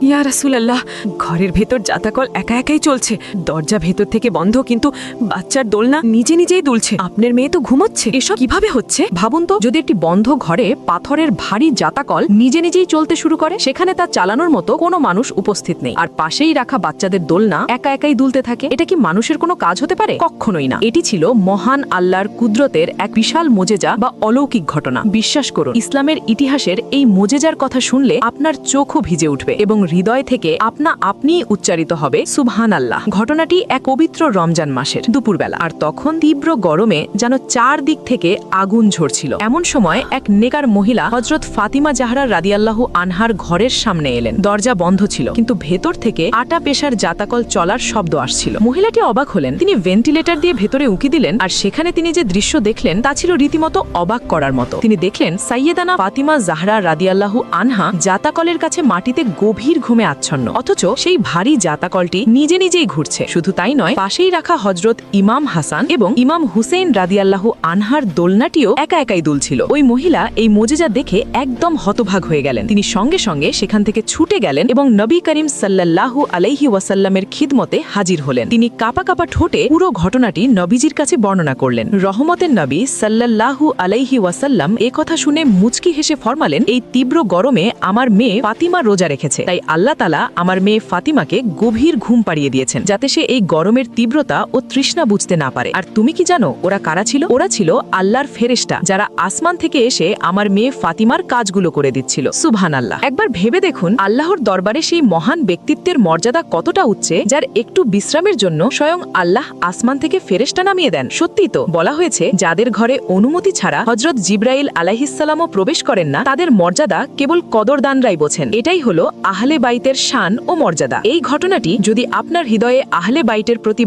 ইয়া রাসূলুল্লাহ, ঘরের ভেতর জাতাকল একা একাই চলছে। দরজা ভেতর থেকে বন্ধ, কিন্তু বাচ্চার দোলনা নিজে নিজেই দুলছে। আপনার মেয়ে তো ঘুমোচ্ছে, এসব কিভাবে হচ্ছে? ভাবুন তো, যদি একটি বন্ধ ঘরে পাথরের ভারী জাতাকল নিজে নিজেই চলতে শুরু করে, সেখানে তা চালানোর মতো কোনো মানুষ উপস্থিত নেই, আর পাশেই রাখা বাচ্চাদের দোলনা একা একাই দুলতে থাকে, এটা কি মানুষের কোনো কাজ হতে পারে? কখনোই না। এটি ছিল মহান আল্লাহর কুদরতের এক বিশাল মোজেজা বা অলৌকিক ঘটনা। বিশ্বাস করুন, ইসলামের ইতিহাসের এই মোজেজার কথা শুনলে আপনার চোখও ভিজে উঠবে এবং হৃদয় থেকে আপনিই উচ্চারিত হবে সুবহানাল্লাহ। ঘটনাটি এক পবিত্র রমজান মাসের দুপুরবেলা, আর তখন তীব্র গরমে যেন চারদিক থেকে আগুন ঝরছিল। এমন সময় এক নেকার মহিলা হযরত ফাতিমা জাহরা রাদিয়াল্লাহু আনহার ঘরের সামনে এলেন। দরজা বন্ধ ছিল, কিন্তু ভেতর থেকে আটা পেশার জাতাকল চলার শব্দ আসছিল। মহিলাটি অবাক হলেন। তিনি ভেন্টিলেটর দিয়ে ভেতরে উঁকি দিলেন, আর সেখানে তিনি যে দৃশ্য দেখলেন তা ছিল রীতিমতো অবাক করার মতো। তিনি দেখলেন সাইয়েদানা ফাতিমা জাহরা রাদিয়াল্লাহু আনহা জাতাকলের কাছে মাটিতে গভীর ঘুমে আচ্ছন্ন, অথচ সেই ভারী জাতাকলটি নিজে নিজেই ঘুরছে। শুধু তাই নয়, পাশেই রাখা হযরত ইমাম হাসান এবং ইমাম হুসেইন রাদিয়াল্লাহু আনহার দোলনাটিও একা একাই দুলছিল। ওই মহিলা এই মোজেজা দেখে একদম হতভাগ হয়ে গেলেন। তিনি সঙ্গে সঙ্গে সেখান থেকে ছুটে গেলেন এবং নবী করিম সাল্লাল্লাহু আলাইহি ওয়াসাল্লামের খিদমতে হাজির হলেন। তিনি কাঁপা কাঁপা ঠোঁটে পুরো ঘটনাটি নবীজির কাছে বর্ণনা করলেন। রহমতের নবী সাল্লাল্লাহু আলাইহি ওয়াসাল্লাম এ কথা শুনে মুচকি হেসে ফরমালেন, এই তীব্র গরমে আমার মেয়ে ফাতিমা রোজা রেখেছে, তাই আল্লাহ তাআলা আমার মেয়ে ফাতিমাকে গভীর ঘুম পাড়িয়ে দিয়েছেন, যাতে সে এই গরমের তীব্রতা ও তৃষ্ণা বুঝতে না পারে। আর তুমি কি জানো ওরা কারা ছিল? ওরা ছিল আল্লাহর ফেরেশতা, যারা আসমান থেকে এসে আমার মেয়ে ফাতিমার কাজগুলো করে দিচ্ছিল। সুবহানাল্লাহ। একবার ভেবে দেখুন, আল্লাহর দরবারে সেই মহান ব্যক্তিত্বের মর্যাদা কতটা উচ্চে, যার একটু বিশ্রামের জন্য স্বয়ং আল্লাহ আসমান থেকে ফেরেশতা নামিয়ে দেন। সত্যি তো, বলা হয়েছে যাদের ঘরে অনুমতি ছাড়া হযরত জিবরাইল আলাইহিসসালামও প্রবেশ করেন না, তাদের মর্যাদা কেবল কদরদানরাই বোঝেন। এটাই হলো আহলে বাইতের শান ও মর্যাদা। এই ঘটনাটি যদি আপনার হৃদয়ে আহলে বাইতের প্রতি